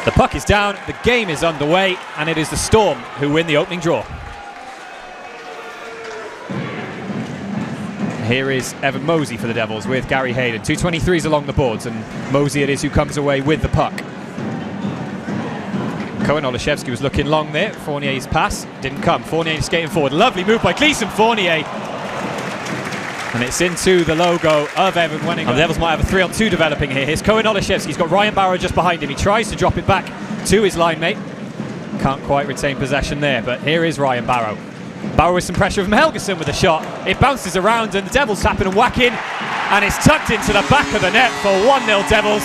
The puck is down, the game is underway, and it is the Storm who win the opening draw. Here is Evan Mosey for the Devils with Gary Hayden. 223s along the boards, and Mosey it is who comes away with the puck. Cohen Olszewski was looking long there. Fournier's pass didn't come. Fournier skating forward. Lovely move by Gleason Fournier. And it's into the logo of Evan Wenninger. The Devils might have a 3-on-2 developing here. Here's Cohen Olszewski. He's got Ryan Barrow just behind him. He tries to drop it back to his line mate. Can't quite retain possession there, but here is Ryan Barrow. Barrow with some pressure from Helgeson with a shot. It bounces around and the Devils tapping and whacking. And it's tucked into the back of the net for 1-0 Devils.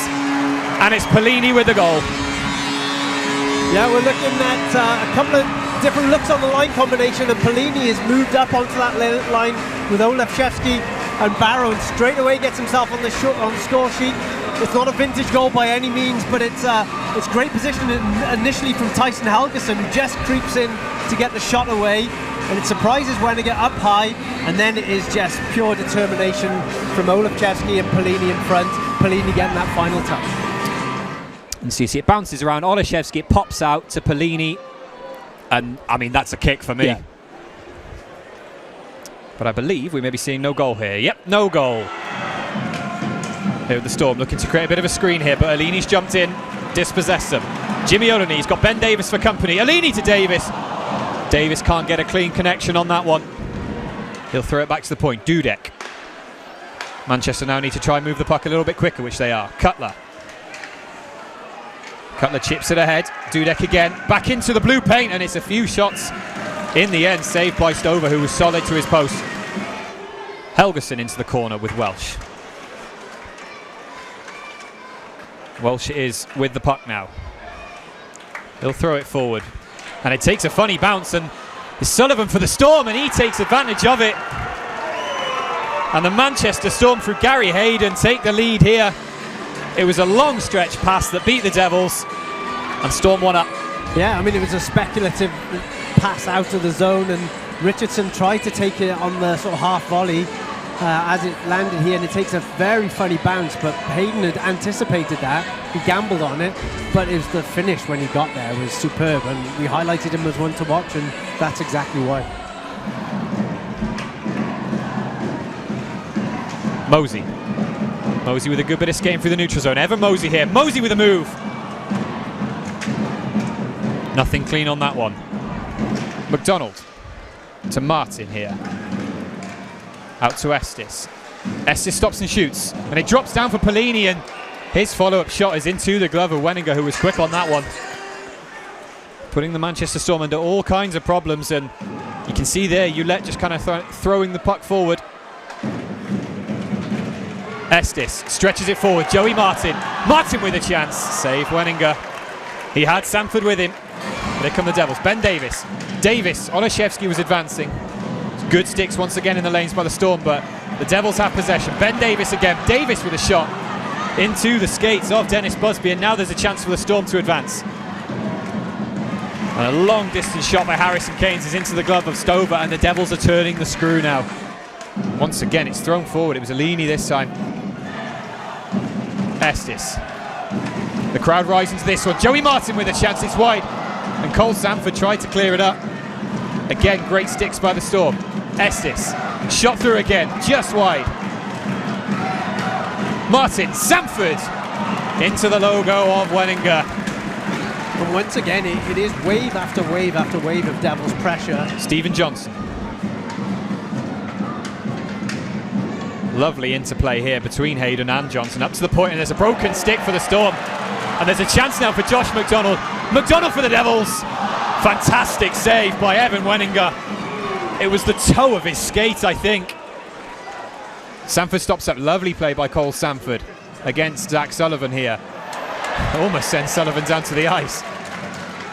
And it's Pellini with the goal. Yeah, we're looking at a couple of different looks on the line combination, and Pellini has moved up onto that line with Olszewski and Barrow, and straight away gets himself on the score sheet. It's not a vintage goal by any means, but it's great positioning initially from Tyson Helgeson, who just creeps in to get the shot away, and it surprises Wenninger up high, and then it is just pure determination from Olszewski and Pellini in front. Pellini getting that final touch. And so you see it bounces around Olszewski, it pops out to Pellini, and I mean that's a kick for me. Yeah. But I believe we may be seeing no goal here. Yep, no goal. Here with the Storm looking to create a bit of a screen here, but Alini's jumped in, dispossessed them. Jimmy Olini's got Ben Davis for company. Alini to Davis. Davis can't get a clean connection on that one. He'll throw it back to the point. Dudek. Manchester now need to try and move the puck a little bit quicker, which they are. Cutler. Cutler chips it ahead. Dudek again. Back into the blue paint, and it's a few shots in the end, saved by Stover, who was solid to his post. Helgeson into the corner with Welsh. Welsh is with the puck now. He'll throw it forward. And it takes a funny bounce, and it's Sullivan for the Storm, and he takes advantage of it. And the Manchester Storm, through Gary Hayden, take the lead here. It was a long stretch pass that beat the Devils, and Storm won up. Yeah, I mean, it was a speculative pass out of the zone, and Richardson tried to take it on the sort of half volley as it landed here, and it takes a very funny bounce, but Hayden had anticipated that. He gambled on it, but it was the finish when he got there was superb, and we highlighted him as one to watch, and that's exactly why. Mosey. Mosey with a good bit of skating through the neutral zone. Evan Mosey here. Mosey with a move. Nothing clean on that one. McDonald to Martin here. Out to Estes. Estes stops and shoots, and it drops down for Pellini, and his follow-up shot is into the glove of Wenninger, who was quick on that one. Putting the Manchester Storm under all kinds of problems, and you can see there Ouellette just kind of throwing the puck forward. Estes stretches it forward. Joey Martin. Martin with a chance. Save Wenninger. He had Sanford with him. But here come the Devils. Ben Davis. Davis. Olszewski was advancing. Good sticks once again in the lanes by the Storm, but the Devils have possession. Ben Davis again. Davis with a shot into the skates of Dennis Busby, and now there's a chance for the Storm to advance. And a long distance shot by Harrison Keynes is into the glove of Stover, and the Devils are turning the screw now. Once again, it's thrown forward. It was Alini this time. Estes. The crowd rising to this one. Joey Martin with a chance. It's wide. And Cole Sanford tried to clear it up. Again, great sticks by the Storm. Estes. Shot through again. Just wide. Martin. Sanford. Into the logo of Wenninger. And once again, it is wave after wave after wave of Devils pressure. Stephen Johnson. Lovely interplay here between Hayden and Johnson, up to the point, and there's a broken stick for the Storm, and there's a chance now for Josh McDonald. McDonald for the Devils. Fantastic save by Evan Wenninger. It was the toe of his skate, I think. Sanford stops up. Lovely play by Cole Sanford against Zach Sullivan here. Almost sends Sullivan down to the ice.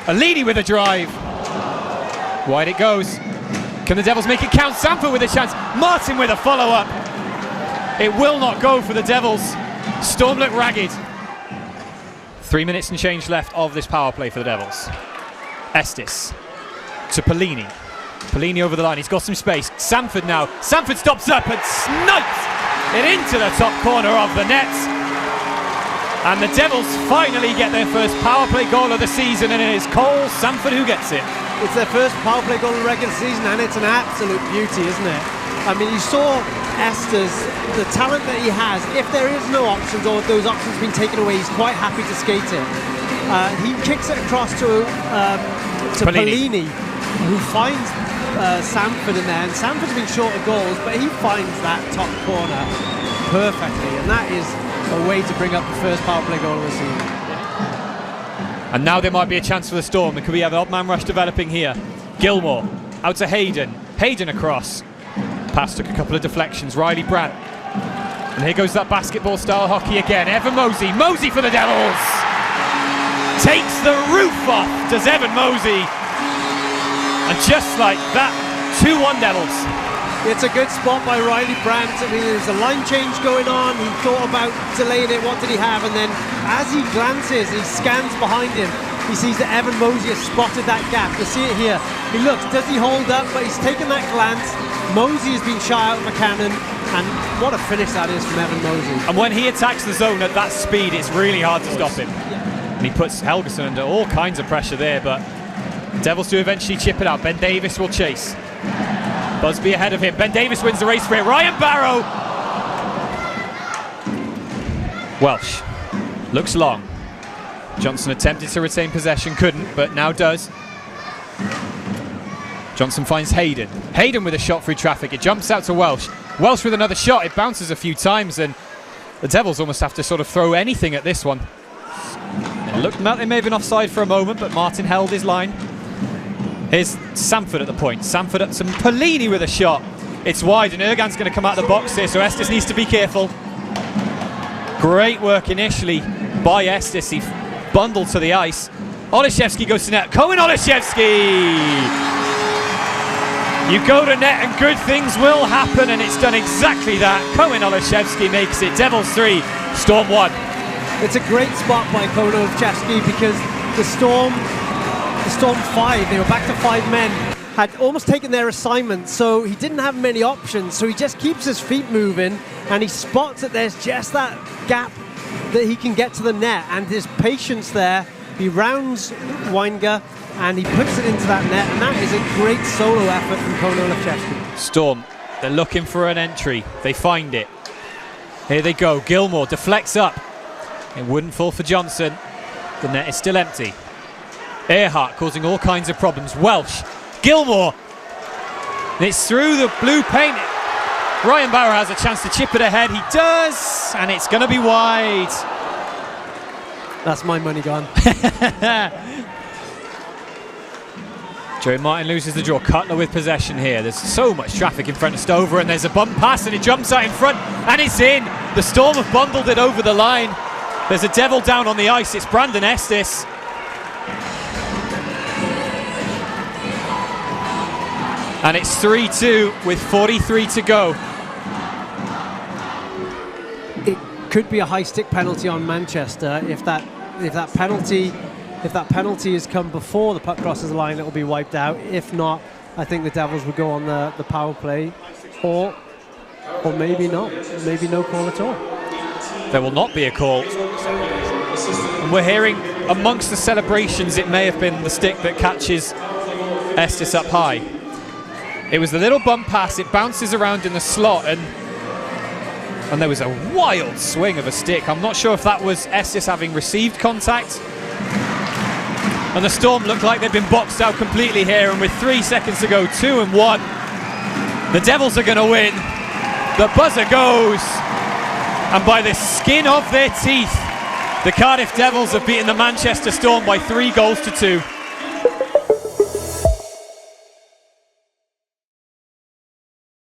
Alini with a drive. Wide it goes. Can the Devils make it count? Sanford with a chance. Martin with a follow-up. It will not go for the Devils. Storm look ragged. 3 minutes and change left of this power play for the Devils. Estes to Pellini. Pellini over the line. He's got some space. Sanford now. Sanford stops up and snipes it into the top corner of the net. And the Devils finally get their first power play goal of the season, and it is Cole Sanford who gets it. It's their first power play goal of the regular season, and it's an absolute beauty, isn't it? I mean, you saw Estes, the talent that he has. If there is no options, or those options have been taken away, he's quite happy to skate it. He kicks it across to Pellini, who finds Sanford in there, and Sanford's been short of goals, but he finds that top corner perfectly, and that is a way to bring up the first power play goal of the season. And now there might be a chance for the Storm, and could we have an odd man rush developing here? Gilmore out to Hayden, Hayden across. Pass took a couple of deflections, Riley Brandt, and here goes that basketball style hockey again. Evan Mosey, Mosey for the Devils, takes the roof off, does Evan Mosey, and just like that, 2-1 Devils. It's a good spot by Riley Brandt. I mean, there's a line change going on. He thought about delaying it. What did he have? And then as he glances, he scans behind him. He sees that Evan Mosey has spotted that gap. You see it here. He looks, does he hold up? But he's taken that glance. Mosey has been shot out of a cannon. And what a finish that is from Evan Mosey. And when he attacks the zone at that speed, it's really hard to stop him. And he puts Helgeson under all kinds of pressure there, but Devils do eventually chip it out. Ben Davis will chase. Busby ahead of him. Ben Davis wins the race for it. Ryan Barrow. Welsh looks long. Johnson attempted to retain possession, couldn't, but now does. Johnson finds Hayden. Hayden with a shot through traffic. It jumps out to Welsh. Welsh with another shot. It bounces a few times, and the Devils almost have to sort of throw anything at this one. It looked like they may have been offside for a moment, but Martin held his line. Here's Sanford at the point. Sanford up to Pellini with a shot. It's wide, and Ergan's going to come out of the box here, so Estes needs to be careful. Great work initially by Estes. He bundled to the ice. Oleszewski goes to net. Cohen Oleszewski! You go to net and good things will happen, and it's done exactly that. Cohen Oleszewski makes it. Devils 3, Storm 1. It's a great spot by Cohen Oleszewski because the Storm 5, they were back to 5 men, had almost taken their assignment, so he didn't have many options, so he just keeps his feet moving and he spots that there's just that gap that he can get to the net, and his patience there, he rounds Weinger and he puts it into that net, and that is a great solo effort from Cohen Oleszewski. Storm, they're looking for an entry, they find it. Here they go, Gilmore deflects up. It wouldn't fall for Johnson. The net is still empty. Earhart causing all kinds of problems. Welsh, Gilmore, and it's through the blue paint. Ryan Barrow has a chance to chip it ahead. He does, and it's going to be wide. That's my money gone. Joey Martin loses the draw. Cutler with possession here. There's so much traffic in front of Stover, and there's a bump pass, and it jumps out in front, and it's in. The Storm have bundled it over the line. There's a Devil down on the ice. It's Brandon Estes. And it's 3-2 with 43 to go. It could be a high stick penalty on Manchester. If that penalty has come before the puck crosses the line, it will be wiped out. If not, I think the Devils would go on the power play, or maybe not. Maybe no call at all. There will not be a call. And we're hearing amongst the celebrations, it may have been the stick that catches Estes up high. It was the little bump pass, it bounces around in the slot, and there was a wild swing of a stick. I'm not sure if that was Estes having received contact. And the Storm look like they've been boxed out completely here, and with 3 seconds to go, 2-1. The Devils are going to win. The buzzer goes, and by the skin of their teeth, the Cardiff Devils have beaten the Manchester Storm by 3 goals to 2.